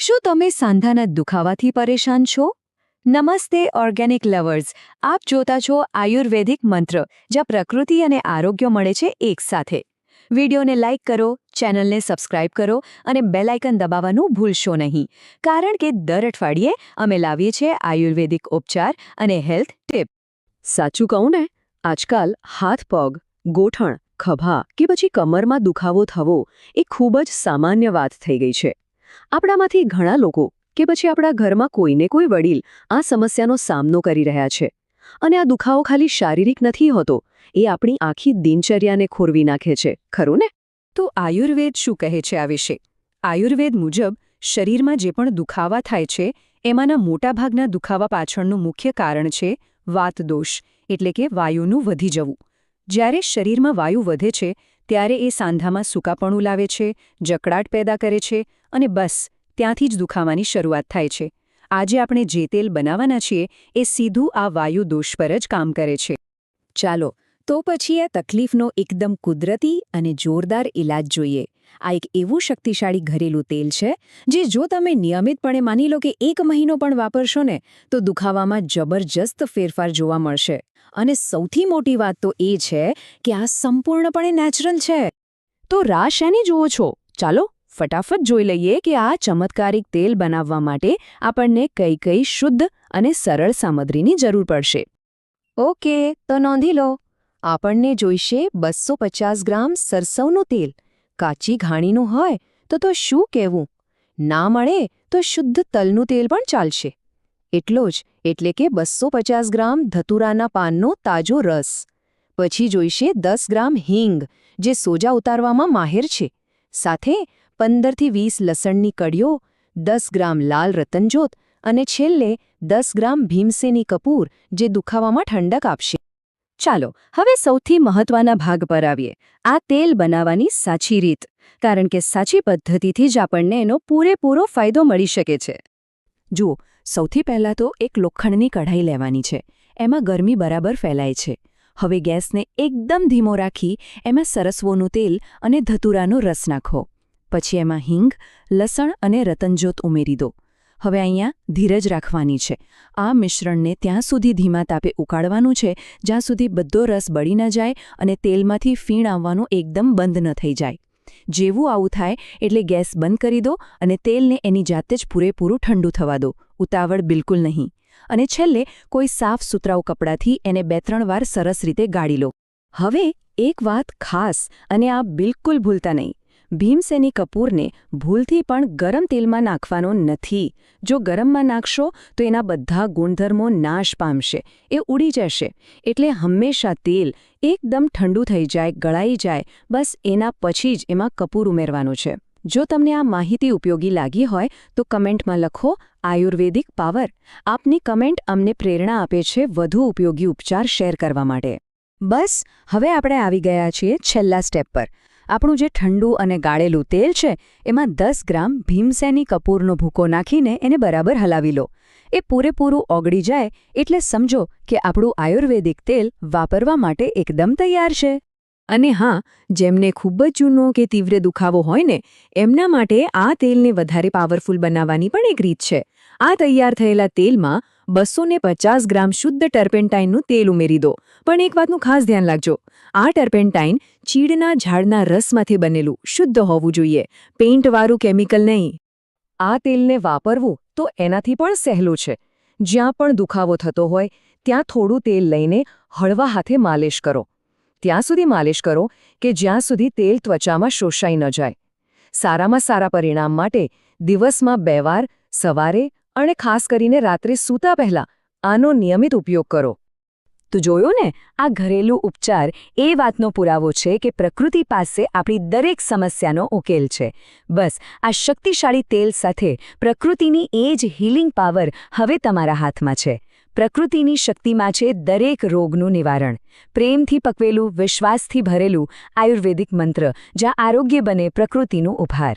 શું તમે સાંધાના દુખાવાથી પરેશાન છો? નમસ્તે ઓર્ગેનિક લવર્સ, આપ જોતા છો આયુર્વેદિક મંત્ર, જ્યાં પ્રકૃતિ અને આરોગ્ય મળે છે એકસાથે. વિડીયોને લાઇક કરો, ચેનલને સબસ્ક્રાઇબ કરો અને બેલ આઇકન દબાવવાનું ભૂલશો નહીં, કારણ કે દર અઠવાડિયે અમે લાવીએ છીએ આયુર્વેદિક ઉપચાર અને હેલ્થ ટિપ. સાચું કહું ને, આજકાલ હાથ પગ, ગોઠણ, ખભા કે પછી કમરમાં દુખાવો થવો એ ખૂબ જ સામાન્ય વાત થઈ ગઈ છે. આપણામાંથી ઘણા લોકો કે પછી આપણા ઘરમાં કોઈને કોઈ વડીલ આ સમસ્યાનો સામનો કરી રહ્યા છે. અને આ દુખાવો ખાલી શારીરિક નથી હોતો, એ આપણી આખી દિનચર્યાને ખોરવી નાખે છે, ખરું ને? તો આયુર્વેદ શું કહે છે આ વિશે? આયુર્વેદ મુજબ શરીરમાં જે પણ દુખાવા થાય છે એમાંના મોટાભાગના દુખાવા પાછળનું મુખ્ય કારણ છે વાતદોષ, એટલે કે વાયુનું વધી જવું. જ્યારે શરીરમાં વાયુ વધે છે ત્યારે એ સાંધામાં સૂકાપણું લાવે છે, જકડાટ પેદા કરે છે અને બસ ત્યાંથી જ દુખાવાની શરૂઆત થાય છે. આજે આપણે જે તેલ બનાવવાના છીએ એ સીધું આ વાયુ દોષ પર જ કામ કરે છે. ચાલો તો પછી આ તકલીફનો એકદમ કુદરતી અને જોરદાર ઇલાજ જોઈએ. આ એક એવું શક્તિશાળી ઘરેલું તેલ છે જે જો તમે નિયમિતપણે માની લો કે 1 મહિનો પણ વાપરશો ને તો દુખાવામાં જબરજસ્ત ફેરફાર જોવા મળશે. અને સૌથી મોટી વાત તો એ છે કે આ સંપૂર્ણપણે નેચરલ છે. તો રાહ શેની જુઓ છો? ચાલો ફટાફટ જોઈ લઈએ કે આ ચમત્કારિક તેલ બનાવવા માટે આપણને કઈ કઈ શુદ્ધ અને સરળ સામગ્રીની જરૂર પડશે. ઓકે, તો નોંધી લો. આપણને જોઈશે 250 ગ્રામ સરસવનું તેલ. કાચી ઘાણીનું હોય તો શું કહેવું? ના મળે તો શુદ્ધ તલનું તેલ પણ ચાલશે. એટલો જ, એટલે કે 250 ગ્રામ ધતુરાના પાનનો તાજો રસ. પછી જોઈશે 10 ગ્રામ હિંગ, જે સોજા ઉતારવામાં માહિર છે. સાથે 15 થી 20 લસણની કળીઓ, 10 ગ્રામ લાલ રતનજોત અને છેલ્લે 10 ગ્રામ ભીમસેની કપૂર, જે દુખાવામાં ઠંડક આપશે. ચાલો હવે સૌથી મહત્વના ભાગ પર આવીએ, આ તેલ બનાવવાની સાચી રીત. કારણ કે સાચી પદ્ધતિથી જ આપણને એનો પૂરેપૂરો ફાયદો મળી શકે છે. જુઓ, સૌથી પહેલાં તો એક લોખંડની કઢાઈ લેવાની છે. એમાં ગરમી બરાબર ફેલાય છે. હવે ગેસને એકદમ ધીમો રાખી એમાં સરસવોનું તેલ અને ધતુરાનો રસ નાખો. પછી એમાં હિંગ, લસણ અને રતનજોત ઉમેરી દો. હવે અહીંયા ધીરજ રાખવાની છે. આ મિશ્રણને ત્યાં સુધી ધીમા તાપે ઉકાળવાનું છે જ્યાં સુધી બધો રસ બળી ન જાય અને તેલમાંથી ફીણ આવવાનું એકદમ બંધ ન થઈ જાય. જેવું આવું થાય એટલે ગેસ બંધ કરી દો અને તેલને એની જાતે જ પૂરેપૂરું ઠંડુ થવા દો. ઉતાવળ બિલકુલ નહીં. અને છેલ્લે કોઈ સાફ સુતરાઉ કપડાથી એને 2-3 વાર સરસ રીતે ગાળી લો. હવે એક વાત ખાસ, અને આ બિલકુલ ભૂલતા નહીં. ભીમસેની કપૂરને ભૂલથી પણ ગરમ તેલમાં નાખવાનો નથી. જો ગરમમાં નાખશો તો એના બધા ગુણધર્મો નાશ પામશે, એ ઉડી જશે. એટલે હંમેશા તેલ એકદમ ઠંડુ થઈ જાય, ગળાઈ જાય, બસ એના પછી જ એમાં કપૂર ઉમેરવાનું છે. જો તમને આ માહિતી ઉપયોગી લાગી હોય તો કમેન્ટમાં લખો આયુર્વેદિક પાવર. આપની કમેન્ટ અમને પ્રેરણા આપે છે વધુ ઉપયોગી ઉપચાર શેર કરવા માટે. બસ હવે આપણે આવી ગયા છીએ છેલ્લા સ્ટેપ પર. આપણું જે ઠંડુ અને ગાળેલું તેલ છે એમાં 10 ગ્રામ ભીમસેની કપૂરનો ભૂકો નાખીને એને બરાબર હલાવી લો. એ પૂરેપૂરું ઓગળી જાય એટલે સમજો કે આપણું આયુર્વેદિક તેલ વાપરવા માટે એકદમ તૈયાર છે. અને હા, જેમને ખૂબ જ જૂનો કે તીવ્ર દુખાવો હોય ને એમના માટે આ તેલને વધારે પાવરફુલ બનાવવાની પણ એક રીત છે. આ તૈયાર થયેલા તેલમાં 250 ગ્રામ શુદ્ધ ટર્પેન્ટાઇનનું તેલ ઉમેરી દો. પણ એક વાતનું ખાસ ધ્યાન રાખજો, આ ટર્પેન્ટાઇન ચીડના ઝાડના રસમાંથી બનેલું શુદ્ધ હોવું જોઈએ, પેઇન્ટવાળું કેમિકલ નહીં. આ તેલને વાપરવું તો એનાથી પણ સહેલું છે. જ્યાં પણ દુખાવો થતો હોય ત્યાં થોડું તેલ લઈને હળવા હાથે માલિશ કરો. ત્યાં સુધી માલિશ કરો કે જ્યાં સુધી તેલ ત્વચામાં શોષાઈ ન જાય. સારામાં સારા પરિણામ માટે દિવસમાં 2 વાર, સવારે અને ખાસ કરીને રાત્રે સૂતા પહેલાં આનો નિયમિત ઉપયોગ કરો. તો જોયું ને, આ ઘરેલું ઉપચાર એ વાતનો પુરાવો છે કે પ્રકૃતિ પાસે આપણી દરેક સમસ્યાનો ઉકેલ છે. બસ આ શક્તિશાળી તેલ સાથે પ્રકૃતિની એ જ હીલિંગ પાવર હવે તમારા હાથમાં છે. પ્રકૃતિની શક્તિમાં છે દરેક રોગનું નિવારણ. પ્રેમથી પકવેલું, વિશ્વાસથી ભરેલું આયુર્વેદિક મંત્ર, જ્યાં આરોગ્ય બને પ્રકૃતિનું ઉપહાર.